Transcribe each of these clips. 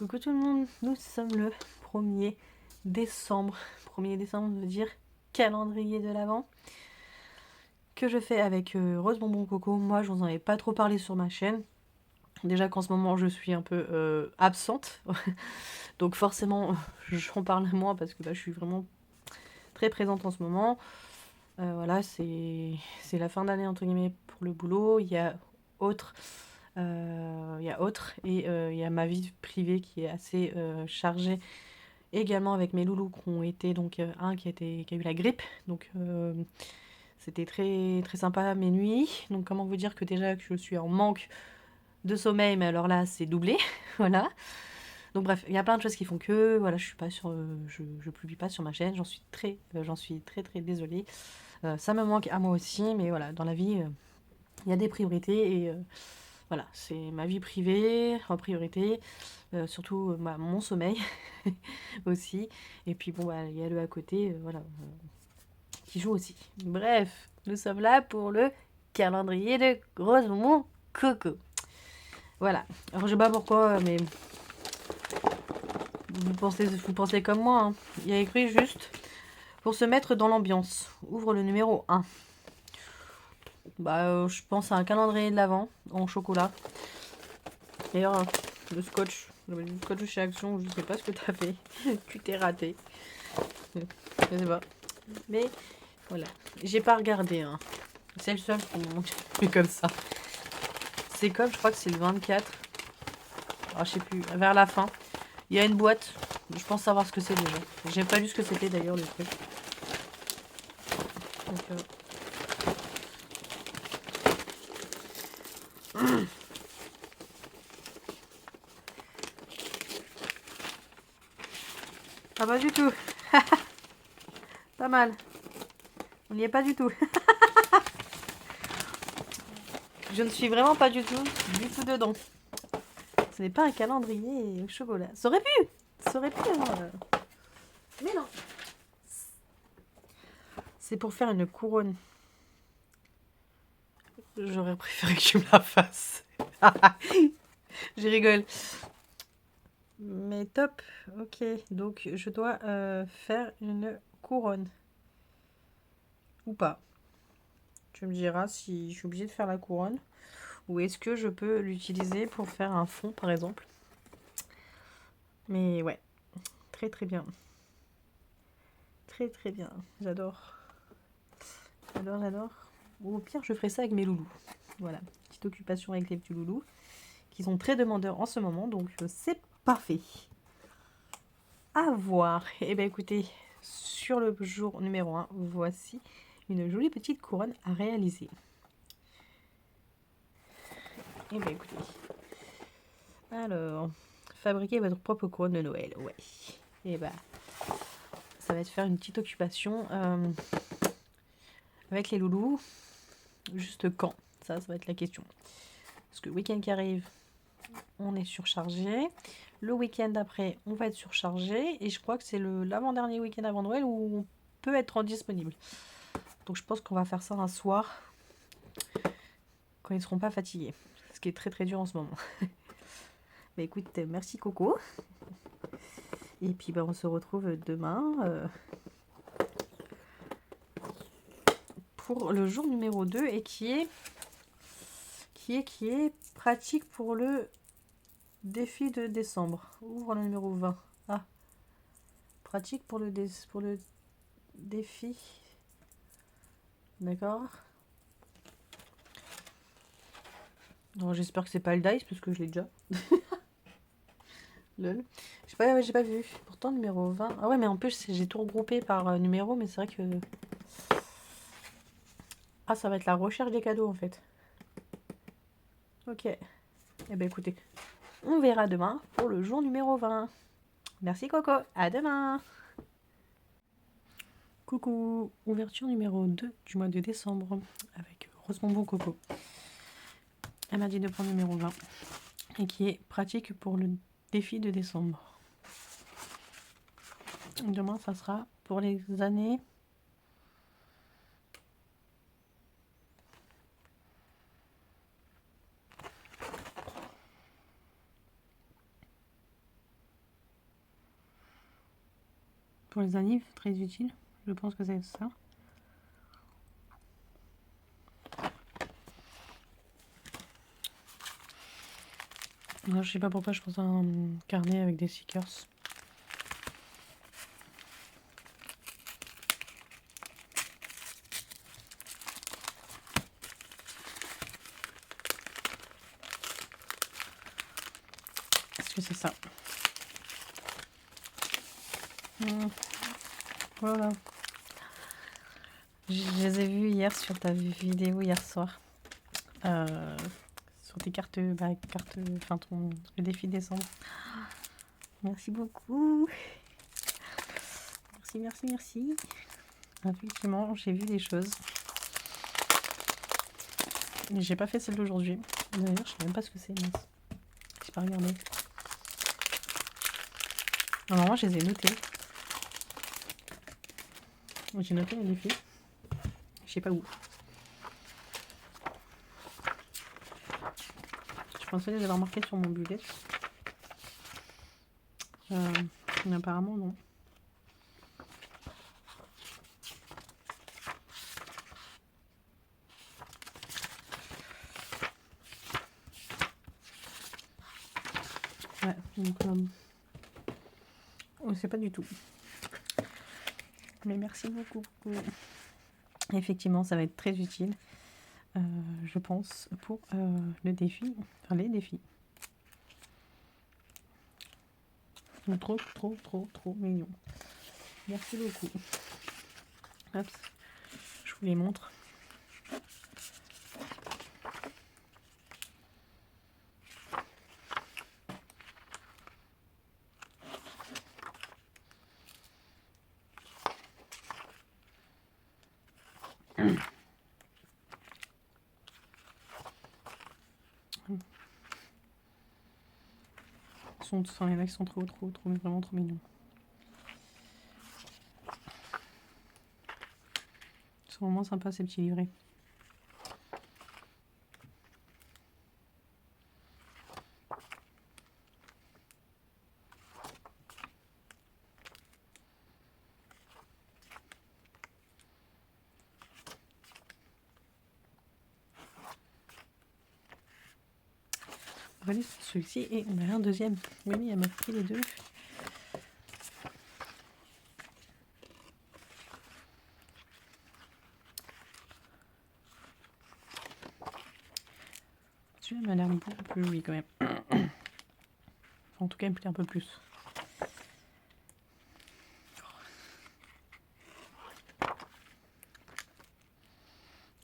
Coucou tout le monde, nous sommes le 1er décembre. 1er décembre veut dire calendrier de l'Avent que je fais avec Rose Bonbon Coco. Moi, je vous en avais pas trop parlé sur ma chaîne. Déjà qu'en ce moment, je suis un peu absente. Donc forcément, j'en parle moins parce que je suis vraiment très présente en ce moment. Voilà, c'est la fin d'année entre guillemets pour le boulot. Il y a autre et il y a ma vie privée qui est assez chargée également avec mes loulous qui ont été donc un qui a eu la grippe, donc c'était très très sympa mes nuits. Donc comment vous dire que déjà que je suis en manque de sommeil, mais alors là c'est doublé. Voilà. Donc bref, il y a plein de choses qui font que voilà, je suis pas sur je publie pas sur ma chaîne, j'en suis très très désolée. Ça me manque à moi aussi, mais voilà, dans la vie il y a des priorités et voilà, c'est ma vie privée en priorité, surtout mon sommeil aussi. Et puis bon, il y a le à côté, voilà, qui joue aussi. Bref, nous sommes là pour le calendrier de Rose Bonbon Coco. Voilà. Alors je sais pas pourquoi, mais vous pensez comme moi. Hein. Il y a écrit juste pour se mettre dans l'ambiance. Ouvre le numéro 1. Je pense à un calendrier de l'Avent en chocolat. D'ailleurs, le scotch de chez Action, je sais pas ce que t'as fait. Tu t'es raté. Je sais pas. Mais voilà. J'ai pas regardé. Hein. C'est le seul qui est comme ça. C'est comme, je crois que c'est le 24. Ah, je sais plus. Vers la fin. Il y a une boîte. Je pense savoir ce que c'est déjà. J'ai pas lu ce que c'était d'ailleurs le truc. Donc, Ah, pas du tout. Pas mal. On n'y est pas du tout. Je ne suis vraiment pas du tout dedans. Ce n'est pas un calendrier au chocolat. Ça aurait pu. Ça aurait pu. Hein. Mais non. C'est pour faire une couronne. J'aurais préféré que tu me la fasses. Je rigole. Mais top. Ok. Donc, je dois faire une couronne. Ou pas. Tu me diras si je suis obligée de faire la couronne. Ou est-ce que je peux l'utiliser pour faire un fond, par exemple. Mais ouais. Très très bien. Très très bien. J'adore. J'adore, j'adore. Ou au pire, je ferai ça avec mes loulous. Voilà. Petite occupation avec les petits loulous. Qui sont très demandeurs en ce moment. Donc, c'est parfait. À voir. Eh bien, écoutez, sur le jour numéro 1, voici une jolie petite couronne à réaliser. Eh bien, écoutez. Alors, fabriquer votre propre couronne de Noël. Ouais. Et bah, ça va être faire une petite occupation avec les loulous. Juste quand? Ça va être la question. Parce que le week-end qui arrive, on est surchargé. Le week-end d'après, on va être surchargé. Et je crois que c'est l'avant-dernier week-end avant Noël où on peut être disponible. Donc je pense qu'on va faire ça un soir. Quand ils ne seront pas fatigués. Ce qui est très très dur en ce moment. Bah écoute, merci Coco. Et puis on se retrouve demain pour le jour numéro 2 et qui est pratique pour le défi de décembre. Ouvre le numéro 20. Ah, pratique pour le défi. D'accord. Non, j'espère que c'est pas le dice parce que je l'ai déjà. Lol. J'ai pas vu. Pourtant, numéro 20. Ah ouais, mais en plus, j'ai tout regroupé par numéro, mais c'est vrai que... Ah, ça va être la recherche des cadeaux, en fait. Ok. Eh ben écoutez, on verra demain pour le jour numéro 20. Merci Coco, à demain. Coucou, ouverture numéro 2 du mois de décembre avec Rose Bonbon Coco. Elle m'a dit de prendre numéro 20 et qui est pratique pour le défi de décembre. Demain, ça sera pour les années... Pour les annives, très utile. Je pense que c'est ça. Moi, je sais pas pourquoi je pense à un carnet avec des stickers. Est-ce que c'est ça? Voilà. Je les ai vus hier sur ta vidéo hier soir. Sur tes cartes, enfin le défi décembre. Merci beaucoup. Merci. Effectivement, j'ai vu des choses. Mais j'ai pas fait celle d'aujourd'hui. D'ailleurs, je sais même pas ce que c'est. Mince. J'ai pas regardé. Normalement, je les ai notés. J'ai noté les défis. Je sais pas où. Je pensais les avoir marqués sur mon bullet. Mais apparemment, non. Ouais, donc on sait pas du tout. Mais merci beaucoup. Effectivement, ça va être très utile, je pense, pour le défi, enfin les défis. Trop mignon. Merci beaucoup. Hop, je vous les montre. Enfin, il y en a qui sont vraiment trop mignons. C'est vraiment sympa ces petits livrets. Voilà, celui-ci et on a un deuxième. Oui, elle m'a pris les deux. Celui-là m'a l'air beaucoup plus joli quand même. Enfin, en tout cas, il me plaît un peu plus.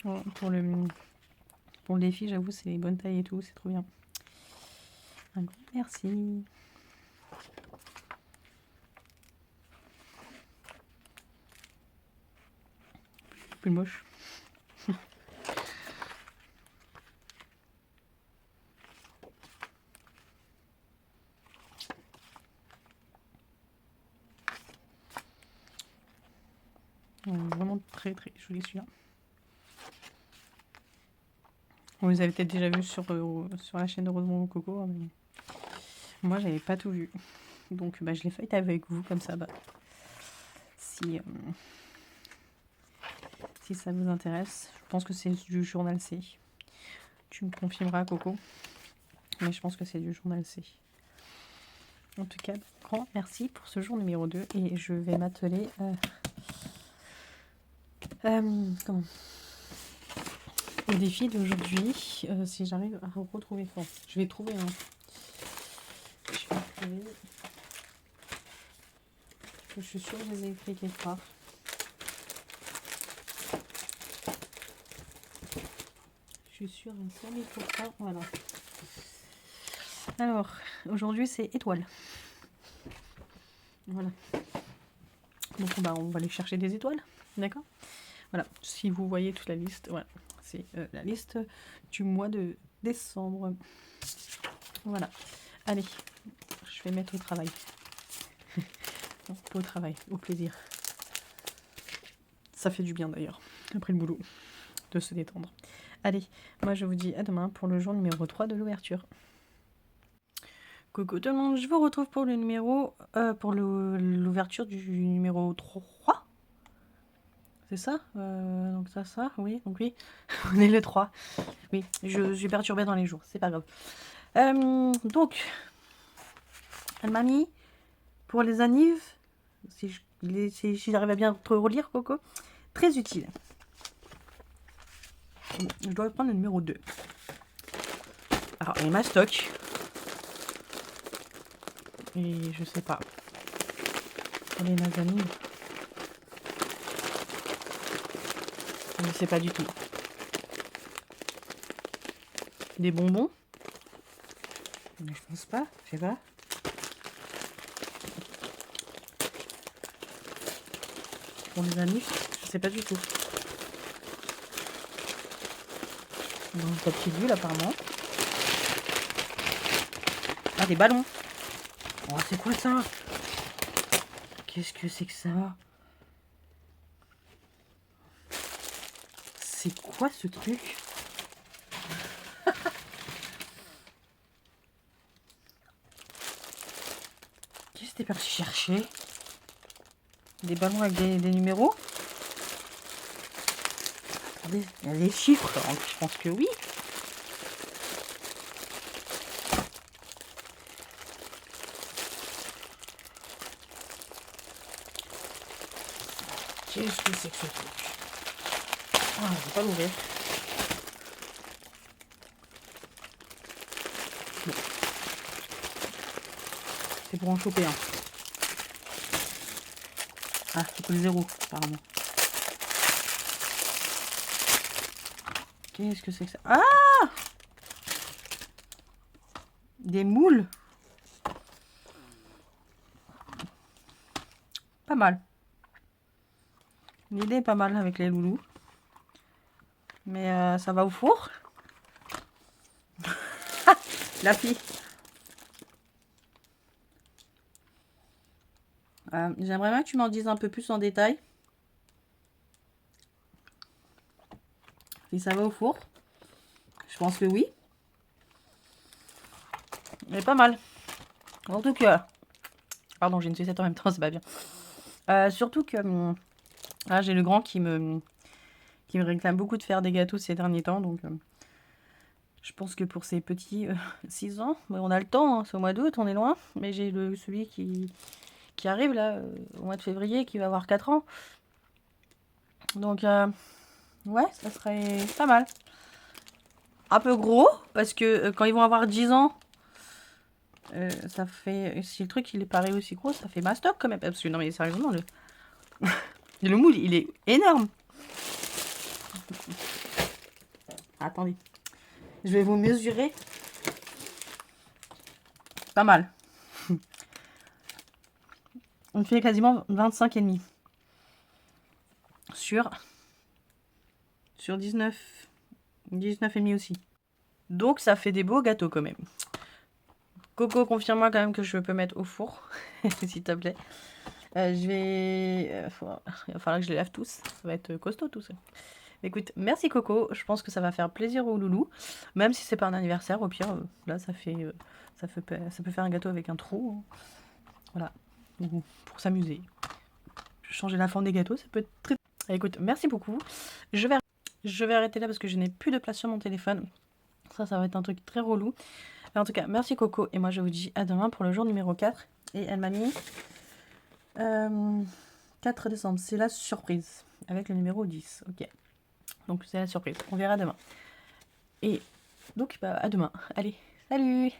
Bon, pour le défi, j'avoue, c'est les bonnes tailles et tout, c'est trop bien. Un grand merci. Plus moche. Vraiment très joli celui-là. Vous les avez peut-être déjà vu sur la chaîne de Rosemont Coco, mais moi j'avais pas tout vu. Donc je l'ai fait avec vous comme ça. Si ça vous intéresse, je pense que c'est du journal C. Tu me confirmeras, Coco. Mais je pense que c'est du journal C. En tout cas, grand merci pour ce jour numéro 2. Et je vais m'atteler au défi d'aujourd'hui. Si j'arrive à retrouver force. Je vais trouver un. Je suis sûre que je les ai écrits quelque part. Je suis sûre à 100 000%. Voilà. Alors, aujourd'hui, c'est étoiles. Voilà. Donc, on va aller chercher des étoiles. D'accord ? Voilà. Si vous voyez toute la liste, voilà. C'est la liste du mois de décembre. Voilà. Allez, je vais mettre au travail. Non, pas au travail, au plaisir. Ça fait du bien d'ailleurs, après le boulot, de se détendre. Allez, moi je vous dis à demain pour le jour numéro 3 de l'ouverture. Coucou tout le monde, je vous retrouve pour le numéro, pour l'ouverture du numéro 3. C'est ça? Donc ça, oui, donc oui, on est le 3. Oui, je suis perturbée dans les jours, c'est pas grave. Donc, elle m'a mis pour les annives, si j'arrive à bien te relire, Coco, très utile. Je dois prendre le numéro 2. Alors, elle m'a stock. Et je sais pas. Pour les annives. Je sais pas du tout. Des bonbons? Je pense pas, je sais pas. Pour les annives, je sais pas du tout. Donc, la petite bulle apparemment. Ah, des ballons. Oh, c'est quoi ça? Qu'est-ce que c'est que ça? C'est quoi ce truc? Qu'est-ce que t'es parti chercher? Des ballons avec des numéros? Attendez, il y a des chiffres, donc je pense que oui. Qu'est-ce que c'est que ce truc? Ah, je vais pas l'ouvrir. Bon. C'est pour en choper un. Ah, c'est que le 0, apparemment. Qu'est-ce que c'est que ça? Ah! Des moules. Pas mal. L'idée est pas mal avec les loulous. Mais ça va au four. La fille. J'aimerais bien que tu m'en dises un peu plus en détail. Si ça va au four. Je pense que oui. Mais pas mal. En tout cas. Pardon, j'ai une sucette en même temps, c'est pas bien. Surtout que là, j'ai le grand qui me réclame beaucoup de faire des gâteaux ces derniers temps. Donc, je pense que pour ces petits 6 ans, on a le temps, hein, c'est au mois d'août, on est loin. Mais j'ai celui qui arrive là, au mois de février, qui va avoir 4 ans. Donc, ouais, ça serait pas mal. Un peu gros, parce que quand ils vont avoir 10 ans, ça fait... Si le truc il est pareil aussi gros, ça fait mastoc quand même. Parce que non mais sérieusement, le moule, il est énorme. Attendez. Je vais vous mesurer. Pas mal. On fait quasiment 25,5. Sur 19. 19,5 aussi. Donc ça fait des beaux gâteaux quand même. Coco, confirme-moi quand même que je peux mettre au four. S'il te plaît. Il va falloir que je les lave tous. Ça va être costaud tout ça. Écoute, merci Coco. Je pense que ça va faire plaisir aux loulous. Même si c'est pas un anniversaire, au pire, là ça peut faire un gâteau avec un trou. Voilà. Pour s'amuser. Changer la forme des gâteaux, ça peut être très... Écoute, merci beaucoup. Je vais arrêter là parce que je n'ai plus de place sur mon téléphone. Ça va être un truc très relou. En tout cas, merci Coco. Et moi, je vous dis à demain pour le jour numéro 4. Et elle m'a mis 4 décembre. C'est la surprise. Avec le numéro 10. Ok. Donc, c'est la surprise. On verra demain. Et donc, bah, à demain. Allez, salut!